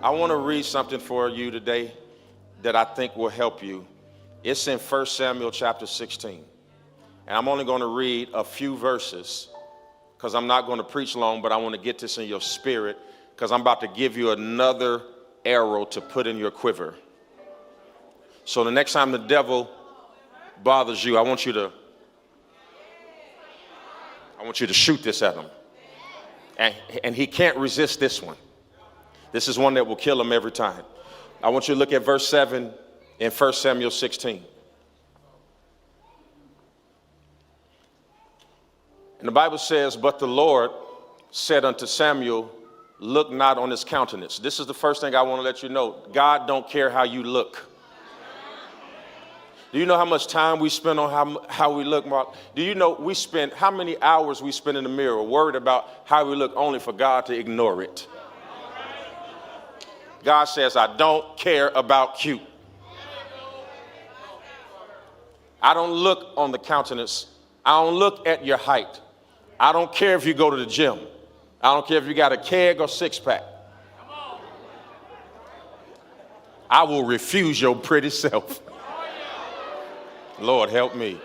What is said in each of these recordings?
I want to read something for you today that I think will help you. It's in 1 Samuel chapter 16. And I'm only going to read a few verses because I'm not going to preach long, but I want to get this in your spirit because I'm about to give you another arrow to put in your quiver. So the next time the devil bothers you, I want you to shoot this at him. And he can't resist this one. This is one that will kill him every time. I want you to look at verse 7 in 1 Samuel 16. And the Bible says, but the Lord said unto Samuel, look not on his countenance. This is the first thing I want to let you know. God don't care how you look. Do you know how much time we spend on how we look, Mark? Do you know how many hours we spend in the mirror worried about how we look only for God to ignore it? God says, I don't care about cute. I don't look on the countenance. I don't look at your height. I don't care if you go to the gym. I don't care if you got a keg or six-pack. I will refuse your pretty self. Lord, help me.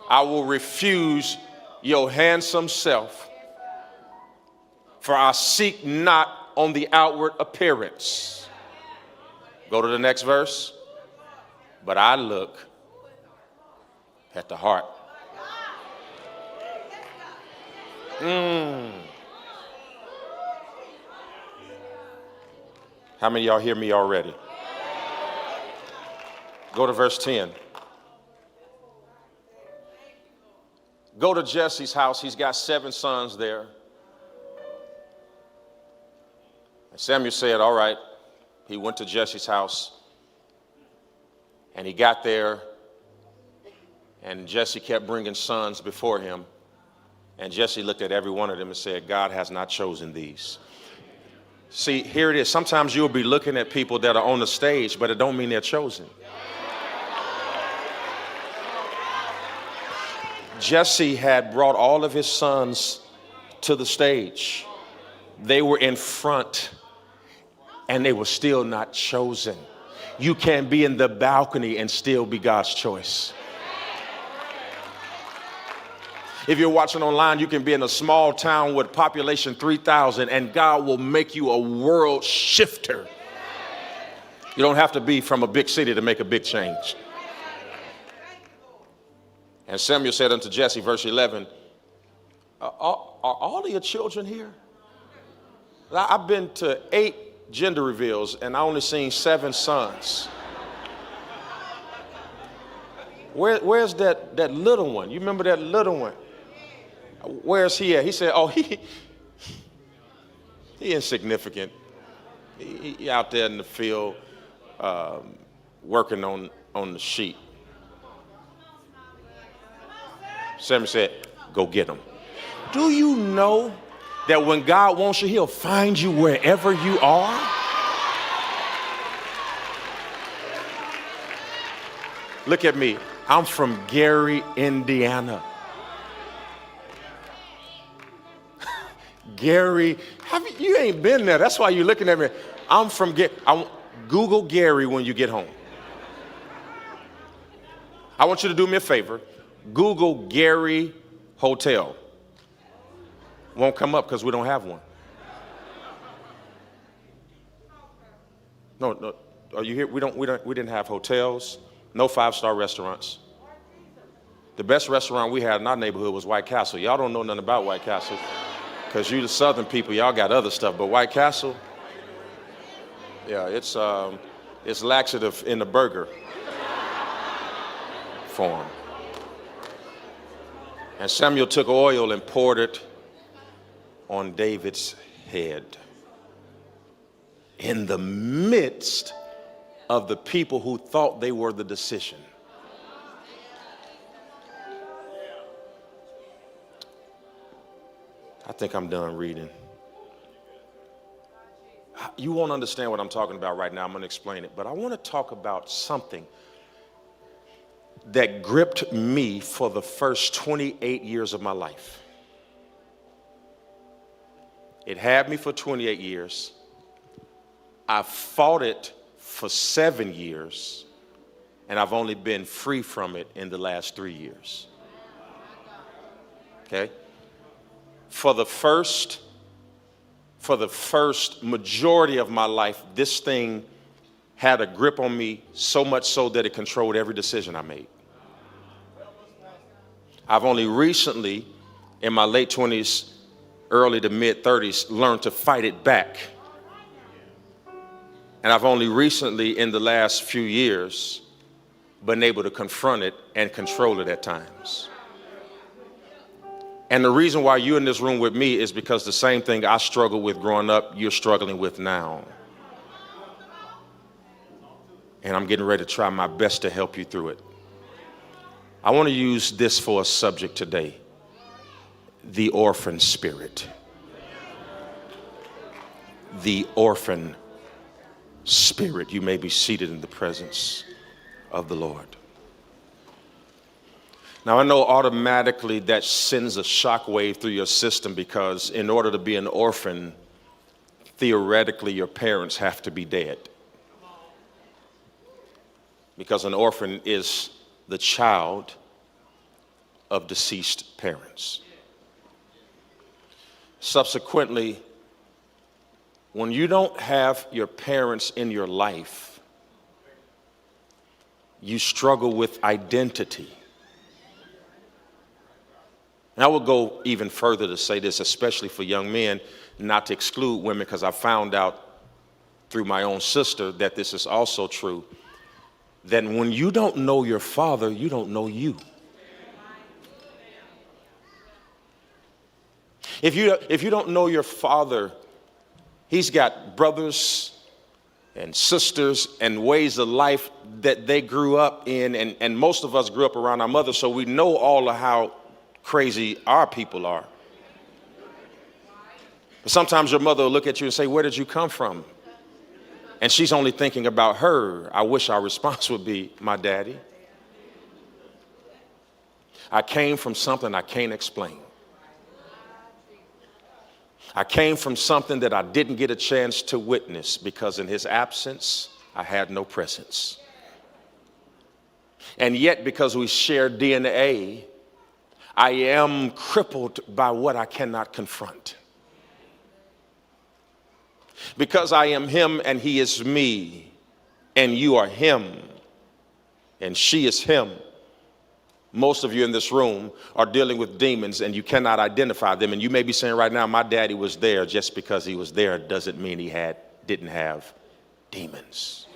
I will refuse your handsome self, for I seek not on the outward appearance. Go to the next verse. But I look at the heart. How many of y'all hear me already? Go to verse 10. Go to Jesse's house. He's got 7 sons there. And Samuel said, all right. He went to Jesse's house. And he got there. And Jesse kept bringing sons before him. And Jesse looked at every one of them and said, God has not chosen these. See, here it is. Sometimes you'll be looking at people that are on the stage, but it don't mean they're chosen. Jesse had brought all of his sons to the stage. They were in front, and they were still not chosen. You can be in the balcony and still be God's choice. If you're watching online, you can be in a small town with population 3,000, and God will make you a world shifter. You don't have to be from a big city to make a big change. And Samuel said unto Jesse, verse 11, are all of your children here? I've been to 8 gender reveals, and I only seen 7 sons. Where's that little one? You remember that little one? Where's he at? He said, oh, he insignificant. He out there in the field working on the sheep. Samuel said, go get him. Do you know that when God wants you, he'll find you wherever you are? Look at me. I'm from Gary, Indiana. Gary, you ain't been there. That's why you're looking at me. I'm from Gary. Google Gary when you get home. I want you to do me a favor. Google Gary Hotel. Won't come up because we don't have one. No. Are you here? We didn't have hotels. No 5-star restaurants. The best restaurant we had in our neighborhood was White Castle. Y'all don't know nothing about White Castle because you the Southern people, y'all got other stuff. But White Castle, yeah, it's laxative in the burger form. And Samuel took oil and poured it on David's head in the midst of the people who thought they were the decision. I think I'm done reading. You won't understand what I'm talking about right now. I'm going to explain it. But I want to talk about something that gripped me for the first 28 years of my life. It had me for 28 years. I fought it for 7 years, and I've only been free from it in the last 3 years. Okay? For the first majority of my life, this thing had a grip on me so much so that it controlled every decision I made. I've only recently, in my late 20s, early to mid 30s, learned to fight it back. And I've only recently, in the last few years, been able to confront it and control it at times. And the reason why you're in this room with me is because the same thing I struggled with growing up, you're struggling with now. And I'm getting ready to try my best to help you through it. I want to use this for a subject today: the orphan spirit. The orphan spirit. You may be seated in the presence of the Lord. Now, I know automatically that sends a shockwave through your system, because in order to be an orphan, theoretically, your parents have to be dead. Because an orphan is the child of deceased parents. Subsequently, when you don't have your parents in your life, you struggle with identity. And I will go even further to say this, especially for young men, not to exclude women, because I found out through my own sister that this is also true, that when you don't know your father, you don't know you. If you don't know your father, he's got brothers and sisters and ways of life that they grew up in, and most of us grew up around our mother, so we know all of how crazy our people are. But sometimes your mother will look at you and say, "Where did you come from?" And she's only thinking about her. I wish our response would be, "My daddy. I came from something I can't explain. I came from something that I didn't get a chance to witness, because in his absence, I had no presence." And yet, because we share DNA, I am crippled by what I cannot confront. Because I am him and he is me, and you are him and she is him. Most of you in this room are dealing with demons, and you cannot identify them. And you may be saying right now, "My daddy was there." Just because he was there doesn't mean he didn't have demons.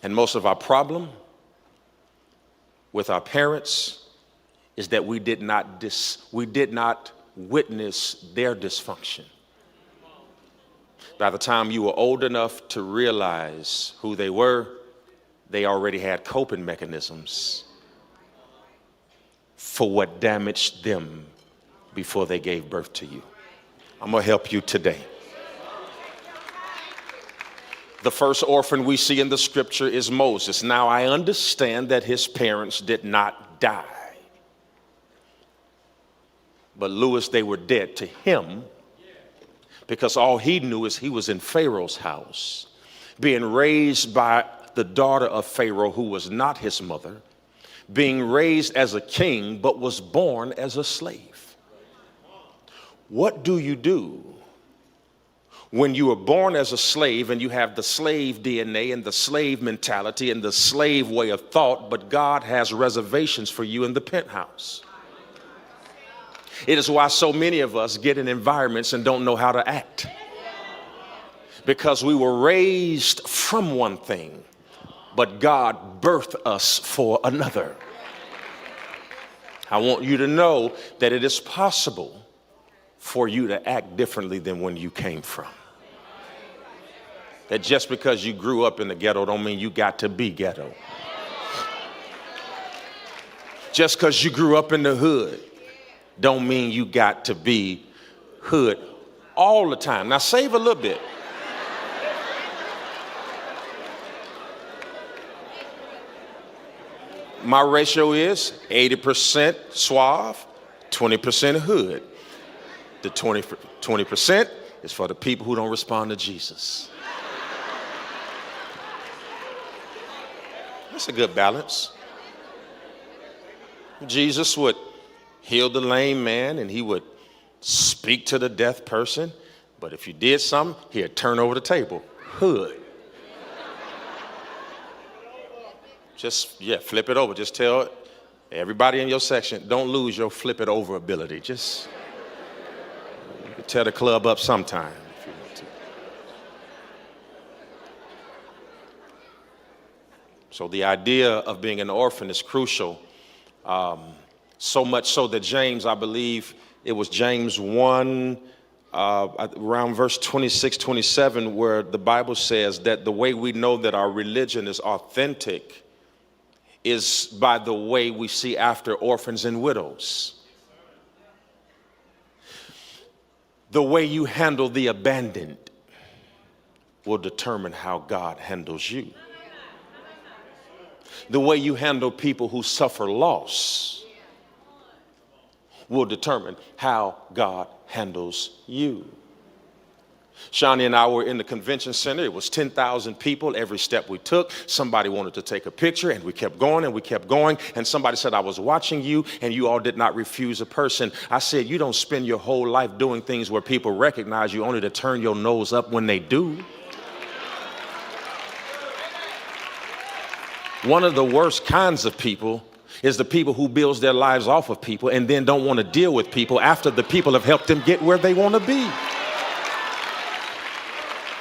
And most of our problem with our parents is that we did not witness their dysfunction. By the time you were old enough to realize who they were, they already had coping mechanisms for what damaged them before they gave birth to you. I'm going to help you today. The first orphan we see in the scripture is Moses. Now, I understand that his parents did not die. But Lewis, they were dead to him, because all he knew is he was in Pharaoh's house, being raised by the daughter of Pharaoh, who was not his mother, being raised as a king, but was born as a slave. What do you do when you are born as a slave and you have the slave DNA and the slave mentality and the slave way of thought, but God has reservations for you in the penthouse? It is why so many of us get in environments and don't know how to act, because we were raised from one thing, but God birthed us for another. I want you to know that it is possible for you to act differently than when you came from. That just because you grew up in the ghetto don't mean you got to be ghetto. Just because you grew up in the hood don't mean you got to be hood all the time. Now save a little bit. My ratio is 80% suave, 20% hood. The 20% is for the people who don't respond to Jesus. That's a good balance. Jesus would heal the lame man and he would speak to the deaf person. But if you did something, he'd turn over the table. Hood. Just, flip it over. Just tell everybody in your section, don't lose your flip it over ability. Just you can tear the club up sometime if you want to. So the idea of being an orphan is crucial. So much so that James, I believe it was James 1, around verse 26, 27, where the Bible says that the way we know that our religion is authentic is by the way we see after orphans and widows. The way you handle the abandoned will determine how God handles you. The way you handle people who suffer loss will determine how God handles you. Shani and I were in the convention center. It was 10,000 people. Every step we took, somebody wanted to take a picture, and we kept going and we kept going. And somebody said, I was watching you, and you all did not refuse a person. I said, you don't spend your whole life doing things where people recognize you only to turn your nose up when they do. One of the worst kinds of people is the people who builds their lives off of people and then don't want to deal with people after the people have helped them get where they want to be.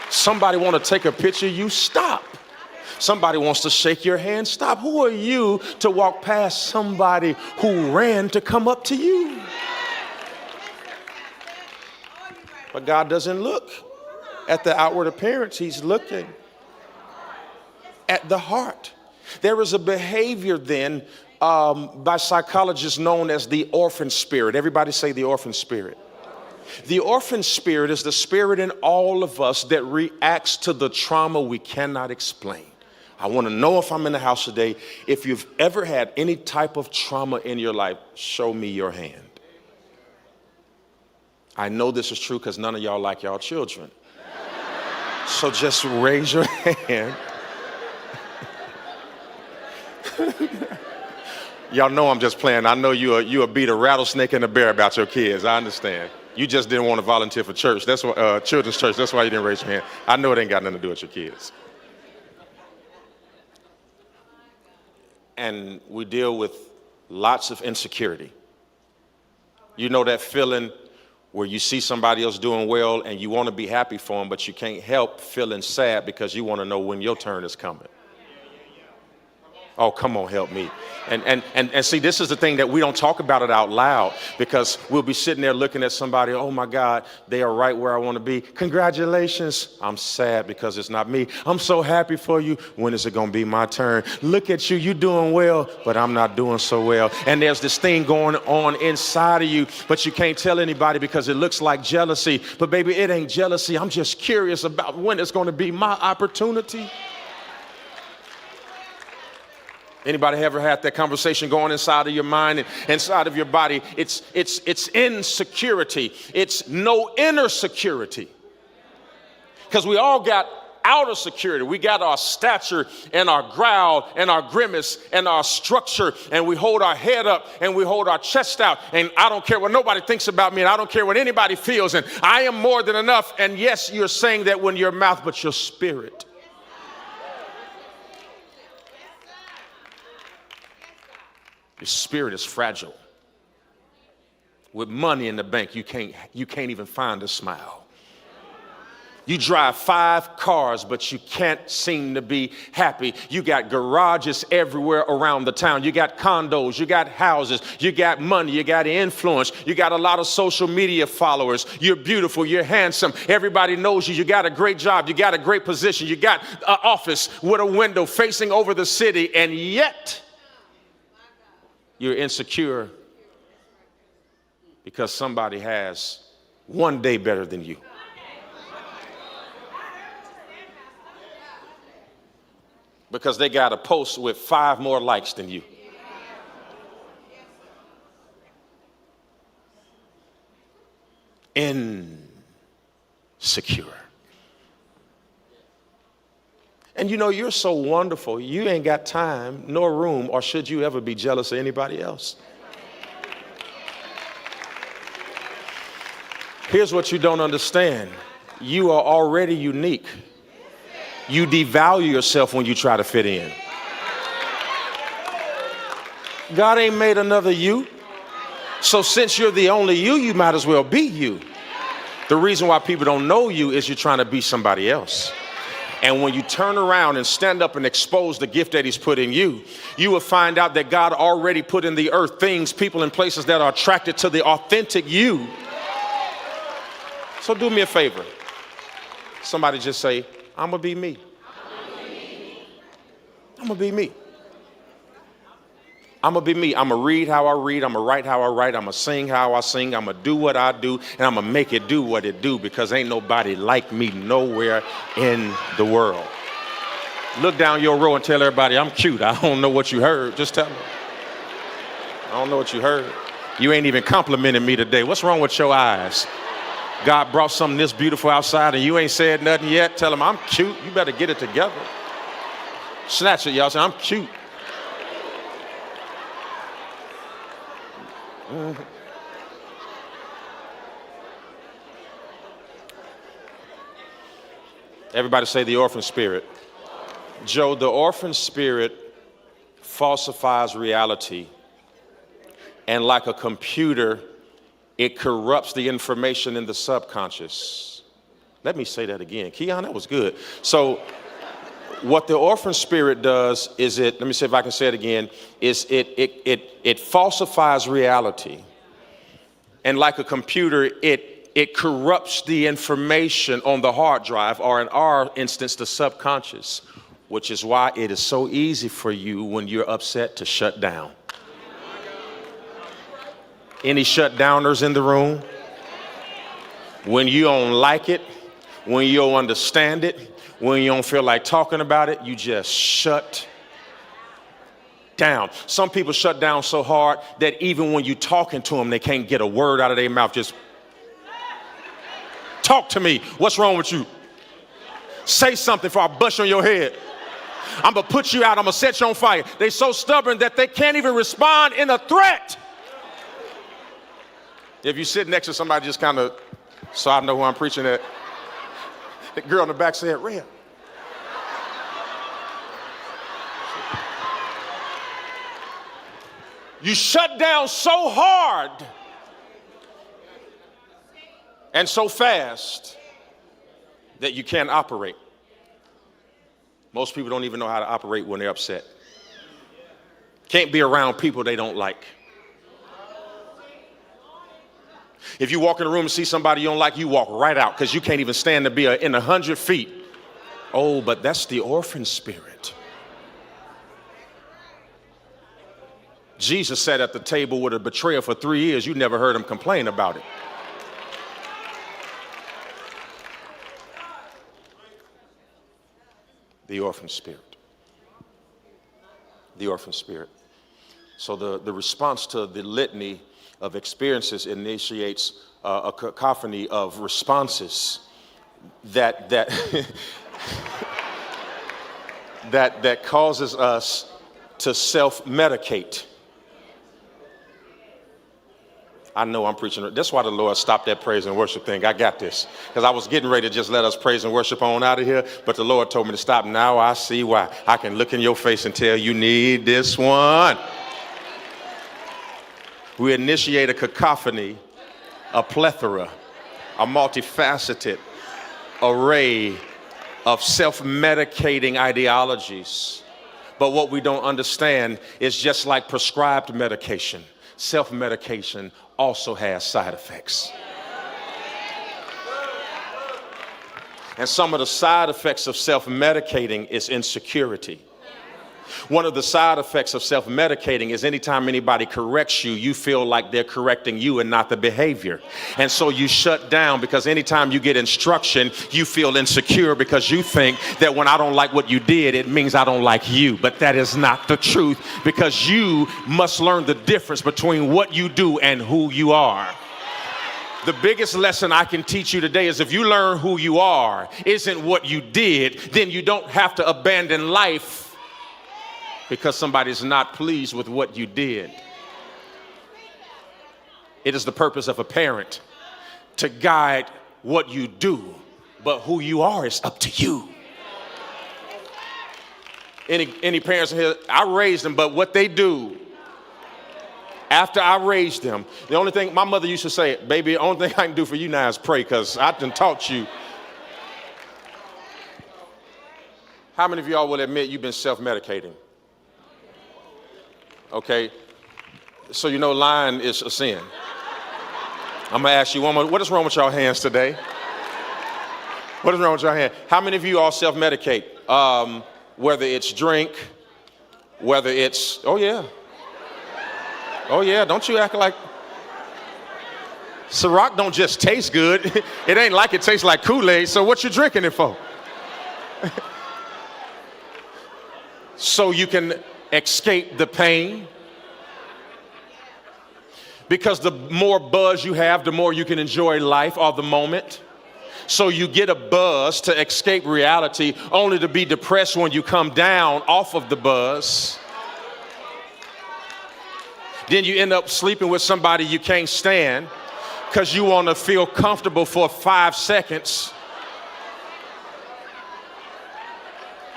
Somebody want to take a picture, you stop. Somebody wants to shake your hand, stop. Who are you to walk past somebody who ran to come up to you? But God doesn't look at the outward appearance. He's looking at the heart. There is a behavior then by psychologists known as the orphan spirit. Everybody say the orphan spirit. The orphan spirit is the spirit in all of us that reacts to the trauma we cannot explain. I want to know if I'm in the house today. If you've ever had any type of trauma in your life, show me your hand. I know this is true because none of y'all like y'all children. So just raise your hand. Y'all know I'm just playing. I know you'll beat a rattlesnake and a bear about your kids. I understand. You just didn't want to volunteer for church. That's why, children's church. That's why you didn't raise your hand. I know it ain't got nothing to do with your kids. And we deal with lots of insecurity. You know that feeling where you see somebody else doing well and you want to be happy for them, but you can't help feeling sad because you want to know when your turn is coming. Oh, come on, help me. And see, this is the thing that we don't talk about it out loud because we'll be sitting there looking at somebody, oh my God, they are right where I want to be. Congratulations. I'm sad because it's not me. I'm so happy for you. When is it going to be my turn? Look at you, you doing well, but I'm not doing so well. And there's this thing going on inside of you, but you can't tell anybody because it looks like jealousy. But baby, it ain't jealousy. I'm just curious about when it's going to be my opportunity. Anybody ever had that conversation going inside of your mind and inside of your body? It's insecurity. It's no inner security. Because we all got outer security. We got our stature and our growl and our grimace and our structure, and we hold our head up and we hold our chest out, and I don't care what nobody thinks about me, and I don't care what anybody feels, and I am more than enough. And yes, you're saying that when your mouth, but your spirit. Your spirit is fragile. With money in the bank, you can't even find a smile. You drive 5 cars, but you can't seem to be happy. You got garages everywhere around the town. You got condos, you got houses, you got money, you got influence, you got a lot of social media followers. You're beautiful, you're handsome. Everybody knows you. You got a great job, you got a great position, you got an office with a window facing over the city, and yet you're insecure because somebody has one day better than you. Because they got a post with 5 more likes than you. insecure. And you know, you're so wonderful, you ain't got time nor room, or should you ever be jealous of anybody else. Here's what you don't understand. You are already unique. You devalue yourself when you try to fit in. God ain't made another you. So since you're the only you, you might as well be you. The reason why people don't know you is you're trying to be somebody else. And when you turn around and stand up and expose the gift that he's put in you, you will find out that God already put in the earth things, people, and places that are attracted to the authentic you. So do me a favor. Somebody just say, I'm going to be me. I'm going to be me. I'm going to be me. I'm going to read how I read. I'm going to write how I write. I'm going to sing how I sing. I'm going to do what I do. And I'm going to make it do what it do, because ain't nobody like me nowhere in the world. Look down your row and tell everybody, I'm cute. I don't know what you heard. Just tell them. I don't know what you heard. You ain't even complimenting me today. What's wrong with your eyes? God brought something this beautiful outside and you ain't said nothing yet. Tell them, I'm cute. You better get it together. Snatch it, y'all. Say, I'm cute. Everybody say the orphan spirit. Joe, the orphan spirit falsifies reality, and like a computer, it corrupts the information in the subconscious. Let me say that again. Keion, that was good. So what the orphan spirit does is let me see if I can say it again, is it falsifies reality. And like a computer, it corrupts the information on the hard drive, or in our instance, the subconscious, which is why it is so easy for you when you're upset to shut down. Any shutdowners in the room? When you don't like it, when you don't understand it, when you don't feel like talking about it, you just shut down. Some people shut down so hard that even when you're talking to them, they can't get a word out of their mouth. Just talk to me. What's wrong with you? Say something before I bust on your head. I'm going to put you out. I'm going to set you on fire. They're so stubborn that they can't even respond in a threat. If you sit next to somebody, just kind of, so I know who I'm preaching at. The girl in the back said, Red. You shut down so hard and so fast that you can't operate. Most people don't even know how to operate when they're upset. Can't be around people they don't like. If you walk in a room and see somebody you don't like, you walk right out, because you can't even stand to be in 100 feet. Oh, but that's the orphan spirit. Jesus sat at the table with a betrayer for 3 years. You never heard him complain about it. The orphan spirit. The orphan spirit. So the response to the litany of experiences initiates a cacophony of responses that that causes us to self-medicate. I know I'm preaching. That's why the Lord stopped that praise and worship thing. I got this. Because I was getting ready to just let us praise and worship on out of here, but the Lord told me to stop. Now I see why. I can look in your face and tell you need this one. We initiate a cacophony, a plethora, a multifaceted array of self-medicating ideologies. But what we don't understand is, just like prescribed medication, self-medication also has side effects. And some of the side effects of self-medicating is insecurity. One of the side effects of self-medicating is anytime anybody corrects you, you feel like they're correcting you and not the behavior. And so you shut down, because anytime you get instruction, you feel insecure because you think that when I don't like what you did, it means I don't like you. But that is not the truth, because you must learn the difference between what you do and who you are. The biggest lesson I can teach you today is if you learn who you are isn't what you did, then you don't have to abandon life because somebody's not pleased with what you did. It is the purpose of a parent to guide what you do, but who you are is up to you. Any parents here, I raised them, but what they do after I raised them, the only thing my mother used to say, baby, the only thing I can do for you now is pray, because I done taught you. How many of y'all will admit you've been self-medicating? Okay, so you know lying is a sin. I'm gonna ask you one more, what is wrong with y'all hands today? What is wrong with y'all hands? How many of you all self-medicate? Whether it's drink, whether it's, oh yeah, don't you act like, Ciroc don't just taste good. It ain't like it tastes like Kool-Aid, so what you drinking it for? So you can escape the pain. Because the more buzz you have, the more you can enjoy life or the moment. So you get a buzz to escape reality, only to be depressed when you come down off of the buzz. Then you end up sleeping with somebody you can't stand because you want to feel comfortable for 5 seconds.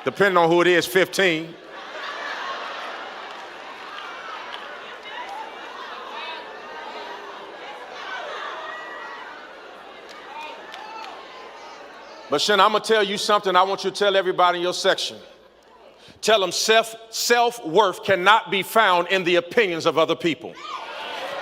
Depending on who it is, 15. But Shen, I'm going to tell you something I want you to tell everybody in your section. Tell them self-worth cannot be found in the opinions of other people.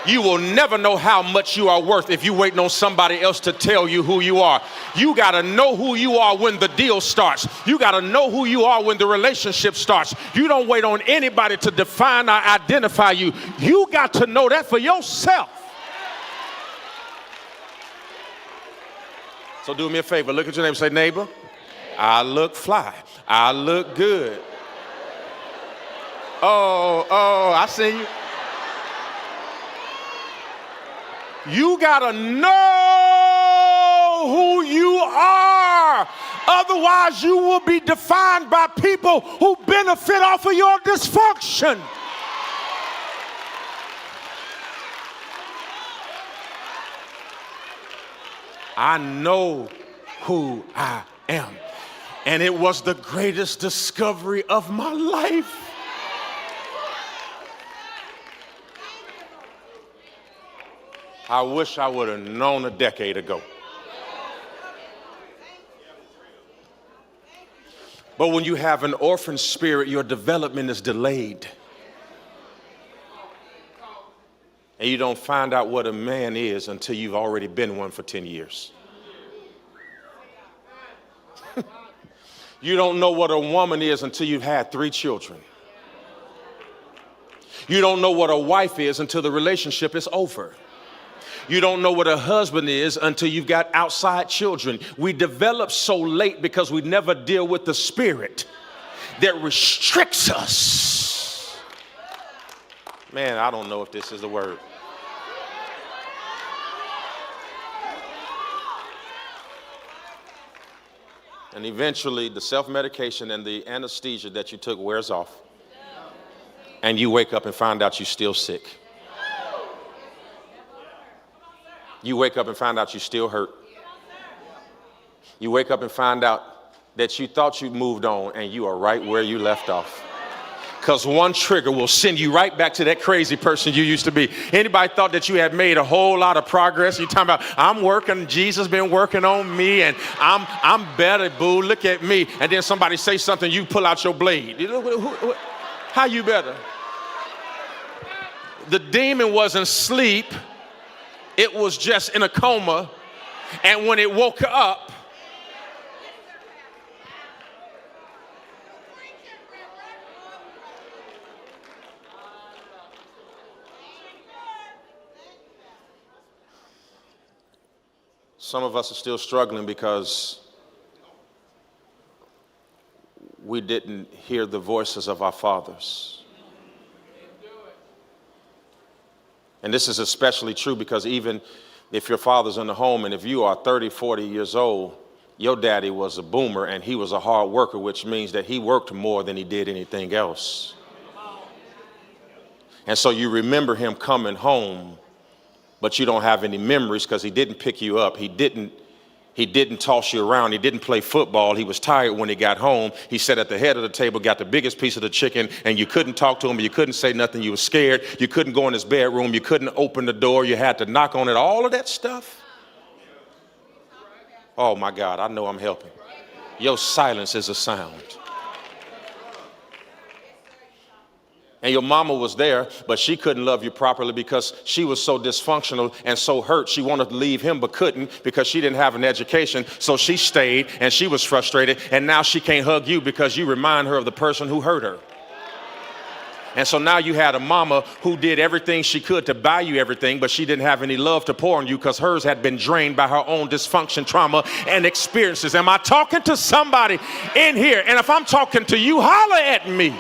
You will never know how much you are worth if you're waiting on somebody else to tell you who you are. You got to know who you are when the deal starts. You got to know who you are when the relationship starts. You don't wait on anybody to define or identify you. You got to know that for yourself. So do me a favor. Look at your neighbor and say, neighbor, I look fly. I look good. Oh, I see you. You gotta know who you are. Otherwise, you will be defined by people who benefit off of your dysfunction. I know who I am. And it was the greatest discovery of my life. I wish I would have known a decade ago. But when you have an orphan spirit, your development is delayed. And you don't find out what a man is until you've already been one for 10 years. You don't know what a woman is until you've had 3 children. You don't know what a wife is until the relationship is over. You don't know what a husband is until you've got outside children. We develop so late because we never deal with the spirit that restricts us. Man, I don't know if this is the word. And eventually the self-medication and the anesthesia that you took wears off. And you wake up and find out you're still sick. You wake up and find out you're still hurt. You wake up and find out that you thought you moved on and you are right where you left off. Because one trigger will send you right back to that crazy person you used to be. Anybody thought that you had made a whole lot of progress? You're talking about, I'm working, Jesus been working on me, and I'm better, boo, look at me. And then somebody say something, you pull out your blade. How you better? The demon wasn't asleep. It was just in a coma. And when it woke up, some of us are still struggling because we didn't hear the voices of our fathers. And this is especially true because even if your father's in the home and if you are 30, 40 years old, your daddy was a boomer and he was a hard worker, which means that he worked more than he did anything else. And so you remember him coming home, but you don't have any memories because he didn't pick you up. He didn't toss you around. He didn't play football. He was tired when he got home. He sat at the head of the table, got the biggest piece of the chicken, and you couldn't talk to him. You couldn't say nothing. You were scared. You couldn't go in his bedroom. You couldn't open the door. You had to knock on it. All of that stuff. Oh, my God, I know I'm helping. Your silence is a sound. And your mama was there, but she couldn't love you properly because she was so dysfunctional and so hurt. She wanted to leave him, but couldn't because she didn't have an education. So she stayed and she was frustrated. And now she can't hug you because you remind her of the person who hurt her. And so now you had a mama who did everything she could to buy you everything, but she didn't have any love to pour on you because hers had been drained by her own dysfunction, trauma, and experiences. Am I talking to somebody in here? And if I'm talking to you, holler at me.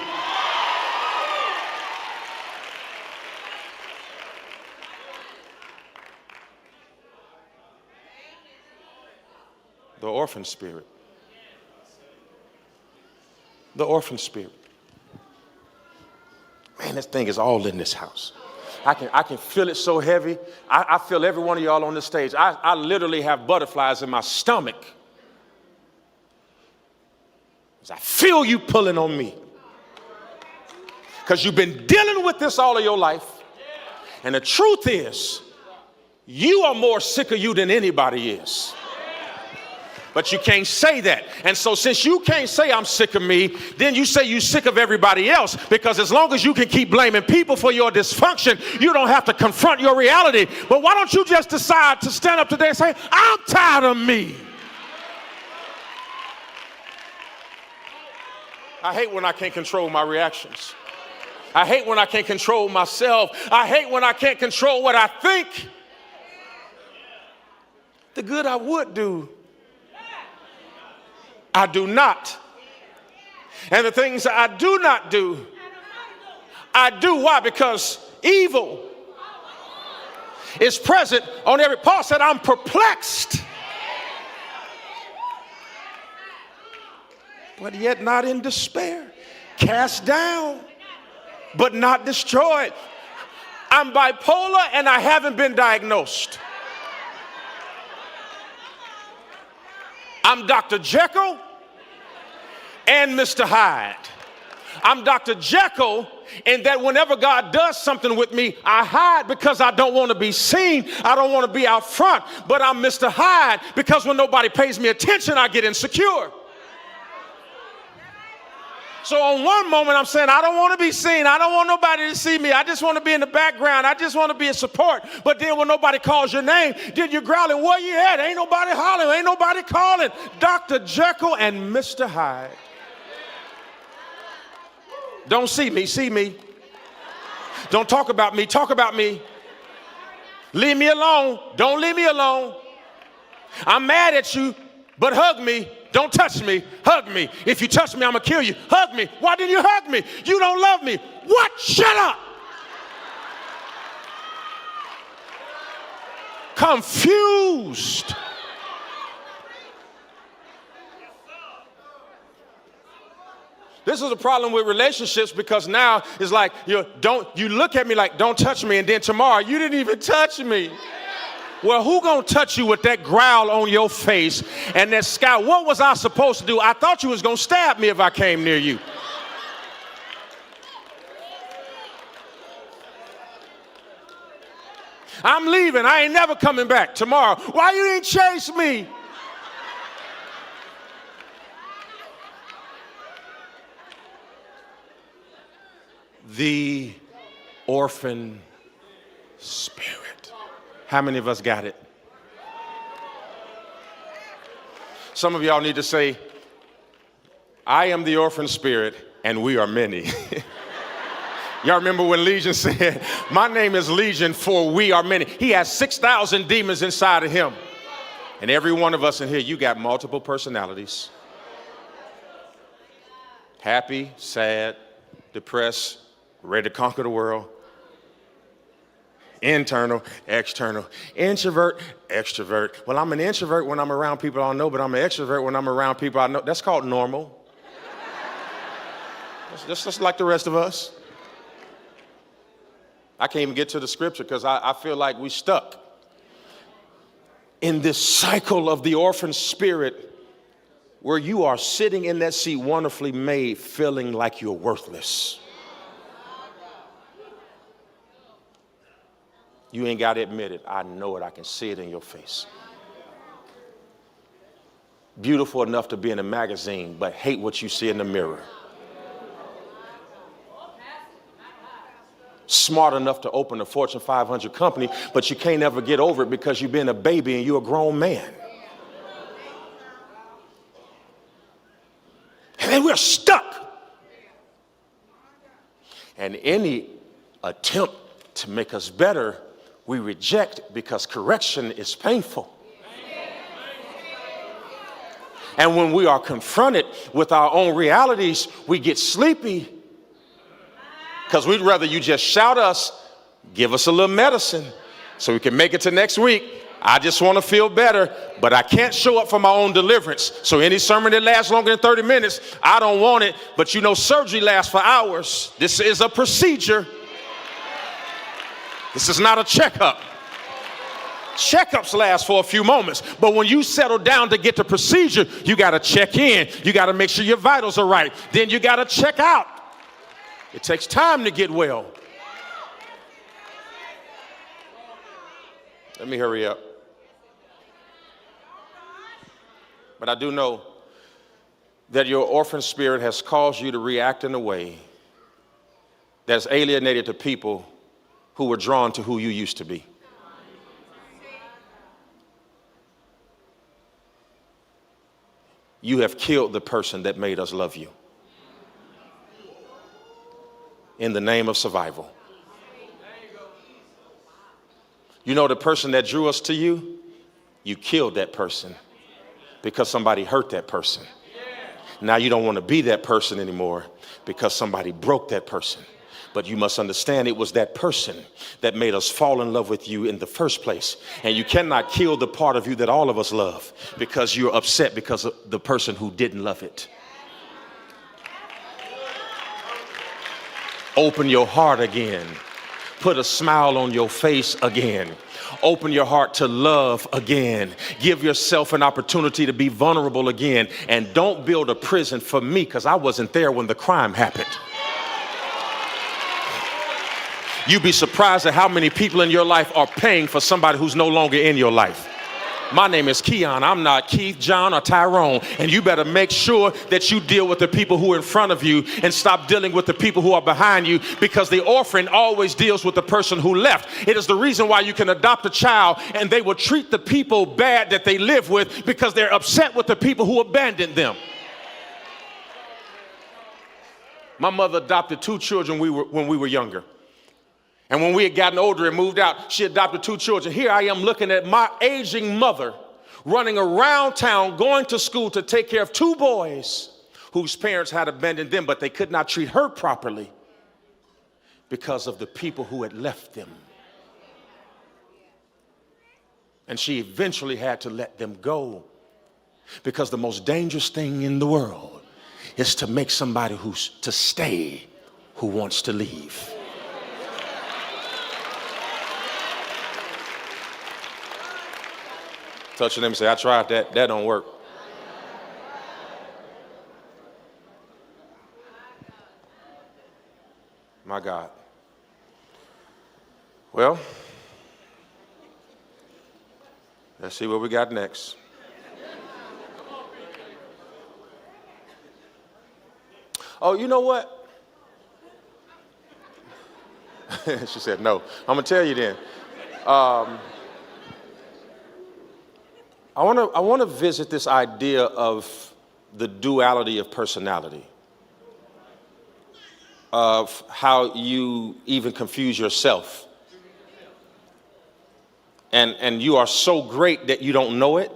The orphan spirit. The orphan spirit. Man, this thing is all in this house. I can feel it so heavy. I feel every one of y'all on this stage. I literally have butterflies in my stomach. I feel you pulling on me. Because you've been dealing with this all of your life. And the truth is, you are more sick of you than anybody is. But you can't say that. And so since you can't say I'm sick of me, then you say you're sick of everybody else. Because as long as you can keep blaming people for your dysfunction, you don't have to confront your reality. But why don't you just decide to stand up today and say, I'm tired of me. I hate when I can't control my reactions. I hate when I can't control myself. I hate when I can't control what I think. The good I would do, I do not. And the things I do not do, I do. Why? Because evil is present on every. Paul said, I'm perplexed, but yet not in despair. Cast down, but not destroyed. I'm bipolar and I haven't been diagnosed. I'm Dr. Jekyll and Mr. Hyde. I'm Dr. Jekyll in that whenever God does something with me, I hide because I don't want to be seen. I don't want to be out front. But I'm Mr. Hyde because when nobody pays me attention, I get insecure. So on one moment, I'm saying, I don't want to be seen. I don't want nobody to see me. I just want to be in the background. I just want to be a support. But then when nobody calls your name, then you're growling, where you at? Ain't nobody hollering. Ain't nobody calling. Dr. Jekyll and Mr. Hyde. Don't see me. See me. Don't talk about me. Talk about me. Leave me alone. Don't leave me alone. I'm mad at you, but hug me. Don't touch me, hug me. If you touch me, I'm gonna kill you. Hug me. Why didn't you hug me? You don't love me. What? Shut up. Confused. This is a problem with relationships because now it's like you look at me like don't touch me, and then tomorrow you didn't even touch me. Well, who gonna touch you with that growl on your face and that scowl? What was I supposed to do? I thought you was gonna stab me if I came near you. I'm leaving. I ain't never coming back tomorrow. Why you ain't chase me? The orphan spirit. How many of us got it? Some of y'all need to say, I am the orphan spirit, and we are many. Y'all remember when Legion said, my name is Legion, for we are many. He has 6,000 demons inside of him. And every one of us in here, you got multiple personalities. Happy, sad, depressed, ready to conquer the world. internal, external, introvert, extrovert. Well, I'm an introvert when I'm around people I don't know, but I'm an extrovert when I'm around people I know. That's called normal. That's just like the rest of us. I can't even get to the scripture because I feel like we stuck in this cycle of the orphan spirit where you are sitting in that seat wonderfully made, feeling like you're worthless. You ain't got to admit it. I know it. I can see it in your face. Beautiful enough to be in a magazine, but hate what you see in the mirror. Smart enough to open a Fortune 500 company, but you can't ever get over it because you've been a baby and you're a grown man. And then we're stuck. And any attempt to make us better, we reject because correction is painful. And when we are confronted with our own realities, we get sleepy because we'd rather you just shout us, give us a little medicine so we can make it to next week. I just want to feel better, but I can't show up for my own deliverance. So any sermon that lasts longer than 30 minutes, I don't want it. But you know, surgery lasts for hours. This is a procedure. This is not a checkup. Checkups last for a few moments, but when you settle down to get the procedure, you got to check in. You got to make sure your vitals are right. Then you got to check out. It takes time to get well. Let me hurry up. But I do know that your orphan spirit has caused you to react in a way that's alienated the people who were drawn to who you used to be. You have killed the person that made us love you in the name of survival. You know, the person that drew us to you, you killed that person because somebody hurt that person. Now you don't want to be that person anymore because somebody broke that person. But you must understand it was that person that made us fall in love with you in the first place. And you cannot kill the part of you that all of us love because you're upset because of the person who didn't love it. Open your heart again. Put a smile on your face again. Open your heart to love again. Give yourself an opportunity to be vulnerable again. And don't build a prison for me because I wasn't there when the crime happened. You'd be surprised at how many people in your life are paying for somebody who's no longer in your life. My name is Keion. I'm not Keith, John, or Tyrone. And you better make sure that you deal with the people who are in front of you and stop dealing with the people who are behind you, because the orphan always deals with the person who left. It is the reason why you can adopt a child and they will treat the people bad that they live with because they're upset with the people who abandoned them. My mother adopted 2 children when we were younger. And when we had gotten older and moved out, she adopted 2 children. Here I am looking at my aging mother running around town, going to school to take care of 2 boys whose parents had abandoned them, but they could not treat her properly because of the people who had left them. And she eventually had to let them go because the most dangerous thing in the world is to make somebody who's to stay who wants to leave. Touch them and say, I tried that. That don't work. My God. Well, let's see what we got next. Oh, you know what? She said, no. I'm going to tell you then. I want to visit this idea of the duality of personality, of how you even confuse yourself. And you are so great that you don't know it.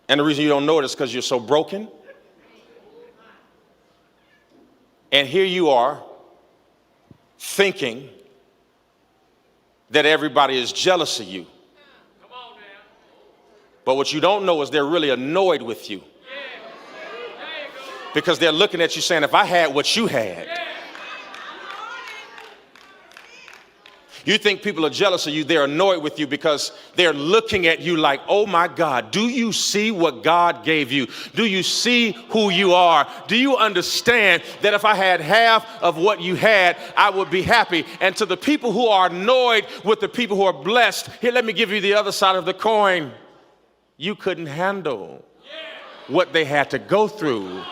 And the reason you don't know it is because you're so broken. And here you are, thinking that everybody is jealous of you. But what you don't know is they're really annoyed with you. Because they're looking at you saying, if I had what you had. You think people are jealous of you, they're annoyed with you because they're looking at you like, oh my God, do you see what God gave you? Do you see who you are? Do you understand that if I had half of what you had, I would be happy? And to the people who are annoyed with the people who are blessed, here, let me give you the other side of the coin. You couldn't handle what they had to go through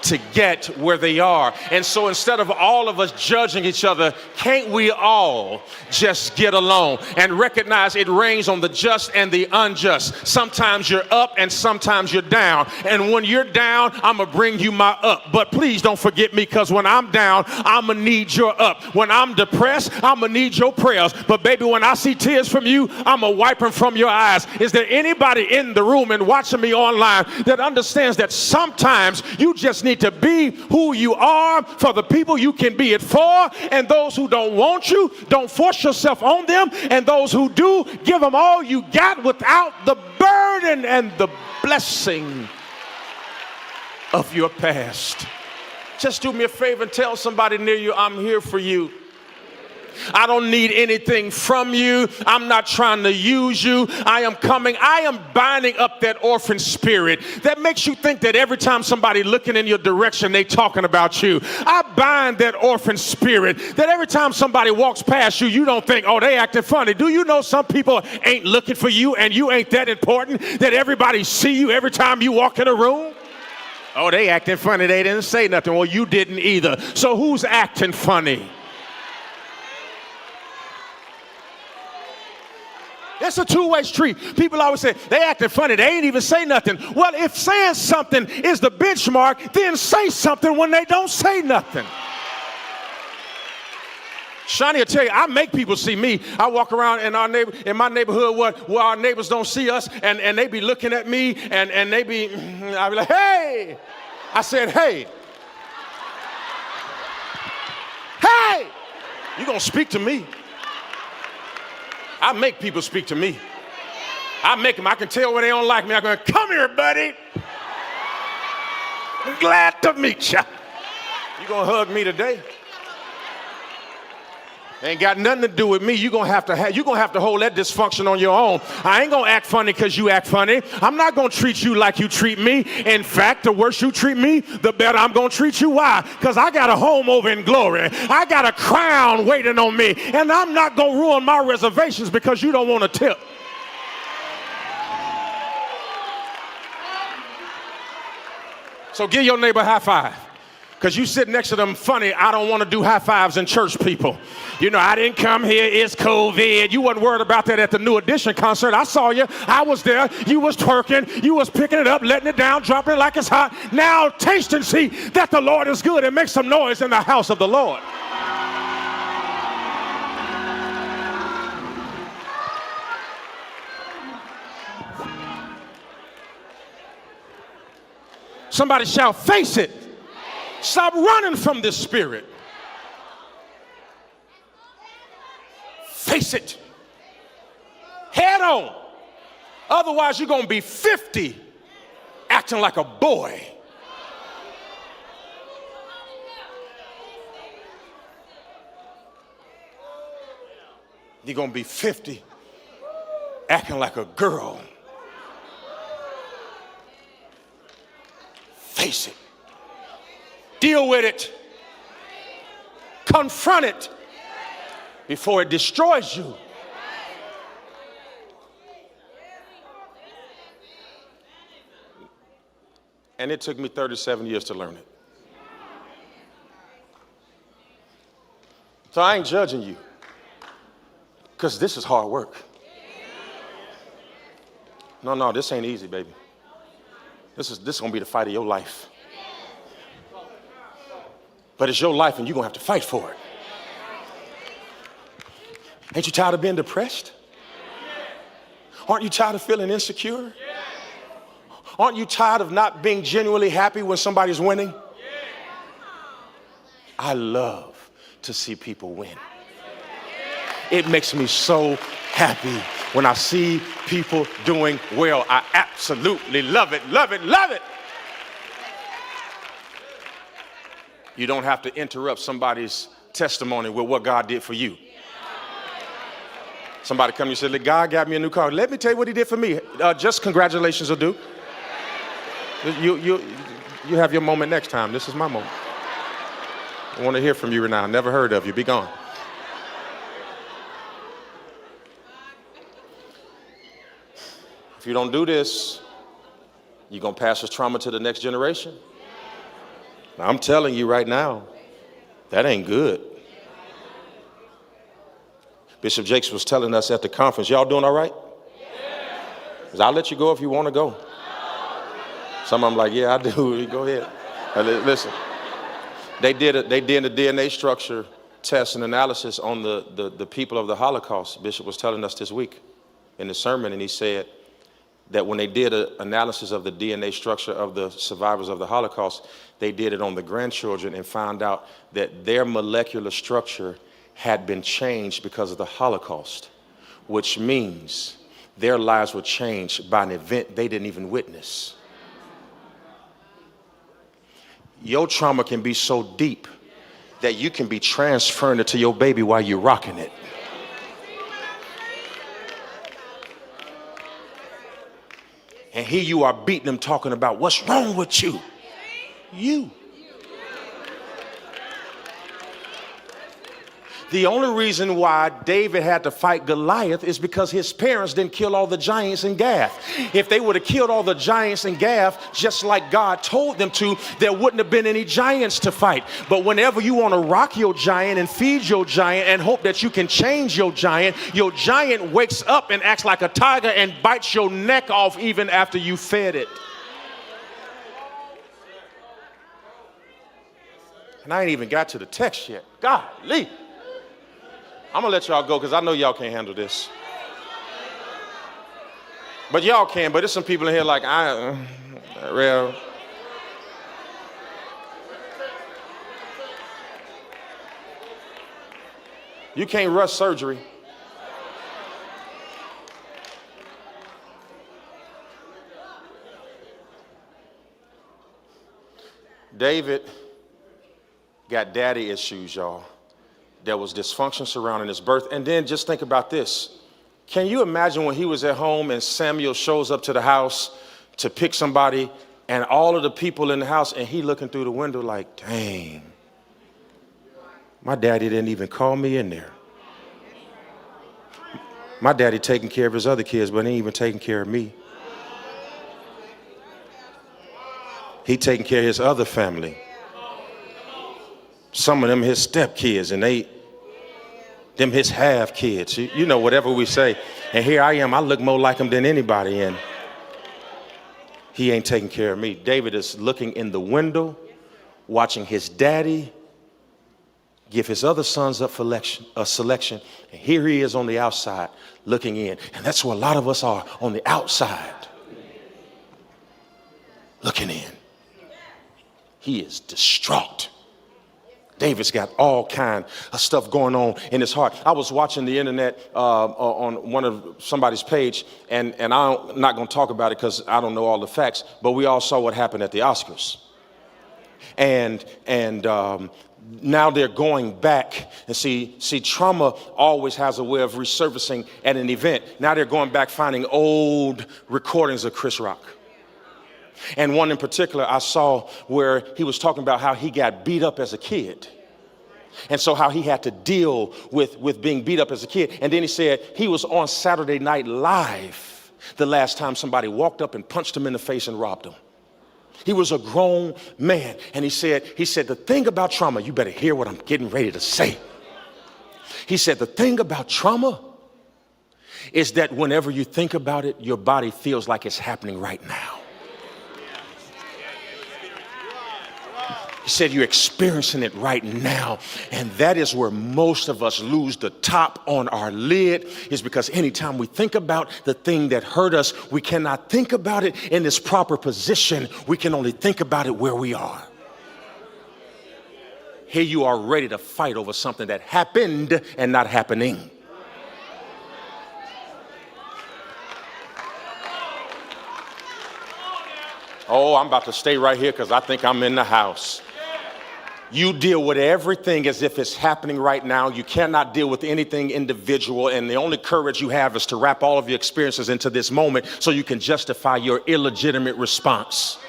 to get where they are. And so instead of all of us judging each other, can't we all just get along and recognize it rains on the just and the unjust? Sometimes you're up and sometimes you're down. And when you're down, I'm going to bring you my up. But please don't forget me, because when I'm down, I'm going to need your up. When I'm depressed, I'm going to need your prayers. But baby, when I see tears from you, I'm going to wipe them from your eyes. Is there anybody in the room and watching me online that understands that sometimes you just need to be who you are for the people you can be it for, and those who don't want you, don't force yourself on them, and those who do, give them all you got without the burden and the blessing of your past. Just do me a favor and tell somebody near you, I'm here for you. I don't need anything from you. I'm not trying to use you. I am binding up that orphan spirit that makes you think that every time somebody looking in your direction, they talking about you. I bind that orphan spirit that every time somebody walks past you, you don't think, oh, they acting funny. Do you know some people ain't looking for you and you ain't that important that everybody see you every time you walk in a room? Oh, they acting funny. They didn't say nothing. Well, you didn't either. So who's acting funny? It's a two-way street. People always say, they acting funny. They ain't even say nothing. Well, if saying something is the benchmark, then say something when they don't say nothing. Shani will tell you, I make people see me. I walk around in my neighborhood where our neighbors don't see us, and they be looking at me, and I be like, hey. I said, hey. Hey. You gonna speak to me? I make people speak to me. I make them. I can tell when they don't like me. I'm going, come here, buddy. I'm glad to meet you. You going to hug me today? Ain't got nothing to do with me. You're going to have to hold that dysfunction on your own. I ain't going to act funny because you act funny. I'm not going to treat you like you treat me. In fact, the worse you treat me, the better I'm going to treat you. Why? Because I got a home over in glory. I got a crown waiting on me. And I'm not going to ruin my reservations because you don't want to tip. So give your neighbor a high five. Because you sit next to them funny, I don't want to do high fives in church people. You know, I didn't come here, it's COVID. You wasn't worried about that at the New Edition concert. I saw you, I was there, you was twerking, you was picking it up, letting it down, dropping it like it's hot. Now taste and see that the Lord is good and make some noise in the house of the Lord. Somebody shout, face it. Stop running from this spirit. Face it. Head on. Otherwise, you're going to be 50 acting like a boy. You're going to be 50 acting like a girl. Face it. Deal with it. Confront it before it destroys you. And it took me 37 years to learn it. So I ain't judging you, because this is hard work. No, this ain't easy, baby. This is gonna be the fight of your life. But it's your life and you're going to have to fight for it. Ain't you tired of being depressed? Aren't you tired of feeling insecure? Aren't you tired of not being genuinely happy when somebody's winning? I love to see people win. It makes me so happy when I see people doing well. I absolutely love it, love it, love it. You don't have to interrupt somebody's testimony with what God did for you. Somebody come and say, "Look, God got me a new car." Let me tell you what he did for me. Just congratulations will do. You have your moment next time. This is my moment. I want to hear from you right now. Never heard of you. Be gone. If you don't do this, you're going to pass this trauma to the next generation. Now, I'm telling you right now, that ain't good. Bishop Jakes was telling us at the conference, y'all doing all right? Because I'll let you go if you want to go. Some of them like, yeah, I do. Go ahead. Listen, they did a DNA structure test and analysis on the people of the Holocaust. Bishop was telling us this week in the sermon, and he said that when they did an analysis of the DNA structure of the survivors of the Holocaust, they did it on the grandchildren and found out that their molecular structure had been changed because of the Holocaust, which means their lives were changed by an event they didn't even witness. Your trauma can be so deep that you can be transferring it to your baby while you're rocking it. And here you are beating them, talking about what's wrong with you. You. The only reason why David had to fight Goliath is because his parents didn't kill all the giants in Gath. If they would have killed all the giants in Gath, just like God told them to, there wouldn't have been any giants to fight. But whenever you want to rock your giant and feed your giant and hope that you can change your giant wakes up and acts like a tiger and bites your neck off even after you fed it. And I ain't even got to the text yet. Golly. I'm going to let y'all go because I know y'all can't handle this. But y'all can, but there's some people in here like, real. You can't rush surgery. David got daddy issues, y'all. There was dysfunction surrounding his birth. And then just think about this. Can you imagine when he was at home and Samuel shows up to the house to pick somebody and all of the people in the house and he looking through the window like, dang, my daddy didn't even call me in there. My daddy taking care of his other kids, but he ain't even taking care of me. He taking care of his other family. Some of them his stepkids and them his half kids, you know, whatever we say. And here I am, I look more like him than anybody, and he ain't taking care of me. David is looking in the window, watching his daddy give his other sons up for selection, and here he is on the outside looking in. And that's where a lot of us are, on the outside, looking in. He is distraught. David's got all kind of stuff going on in his heart. I was watching the internet on one of somebody's page, and I'm not going to talk about it because I don't know all the facts, but we all saw what happened at the Oscars. And now they're going back and see, trauma always has a way of resurfacing at an event. Now they're going back finding old recordings of Chris Rock. And one in particular I saw where he was talking about how he got beat up as a kid. And so how he had to deal with being beat up as a kid. And then he said he was on Saturday Night Live the last time somebody walked up and punched him in the face and robbed him. He was a grown man. And he said, the thing about trauma, you better hear what I'm getting ready to say. He said, the thing about trauma is that whenever you think about it, your body feels like it's happening right now. He said you're experiencing it right now. And that is where most of us lose the top on our lid, is because anytime we think about the thing that hurt us, we cannot think about it in its proper position. We can only think about it where we are. Here you are ready to fight over something that happened and not happening. Oh, I'm about to stay right here because I think I'm in the house. You deal with everything as if it's happening right now. You cannot deal with anything individual, and the only courage you have is to wrap all of your experiences into this moment so you can justify your illegitimate response.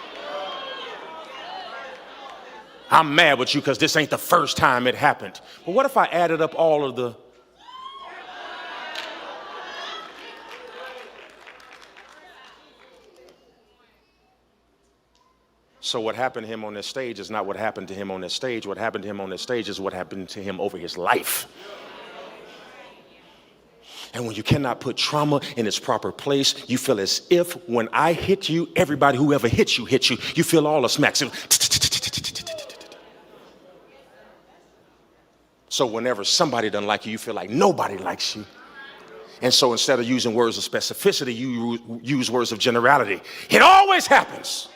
I'm mad with you because this ain't the first time it happened. But what if I added up all of the... So what happened to him on this stage is not what happened to him on this stage. What happened to him on this stage is what happened to him over his life. And when you cannot put trauma in its proper place, you feel as if when I hit you, everybody who ever hit you, you feel all the smacks. So whenever somebody doesn't like you, you feel like nobody likes you. And so instead of using words of specificity, you use words of generality. It always happens.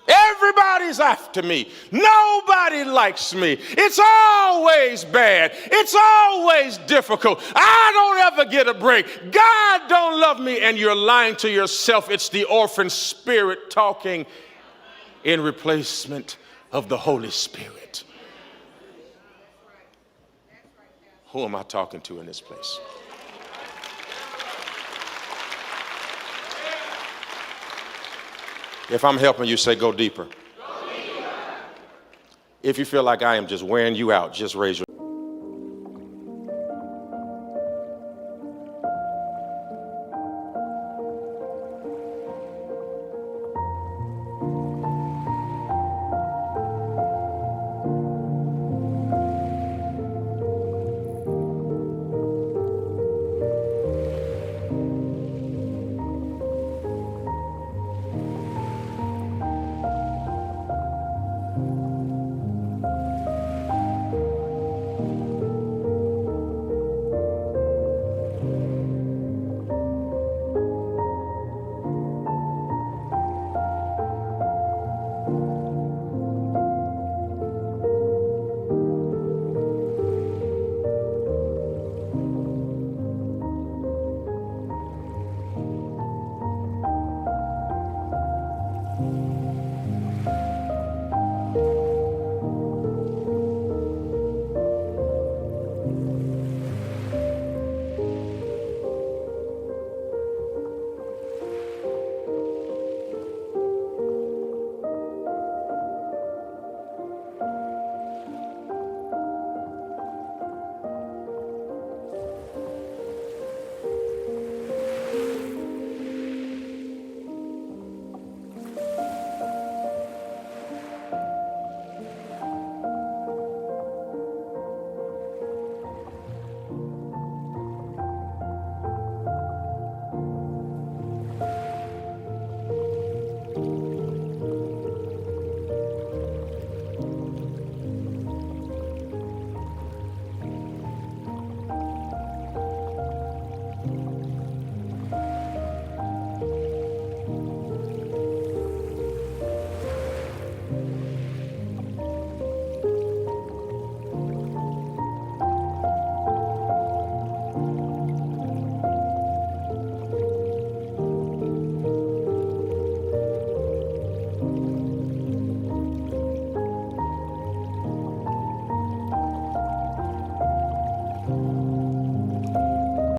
Everybody's after me. Nobody likes me. It's always bad. It's always difficult. I don't ever get a break. God don't love me. And you're lying to yourself. It's the orphan spirit talking in replacement of the Holy Spirit. Who am I talking to in this place? If I'm helping you, say, go deeper. Go deeper. If you feel like I am just wearing you out, just raise your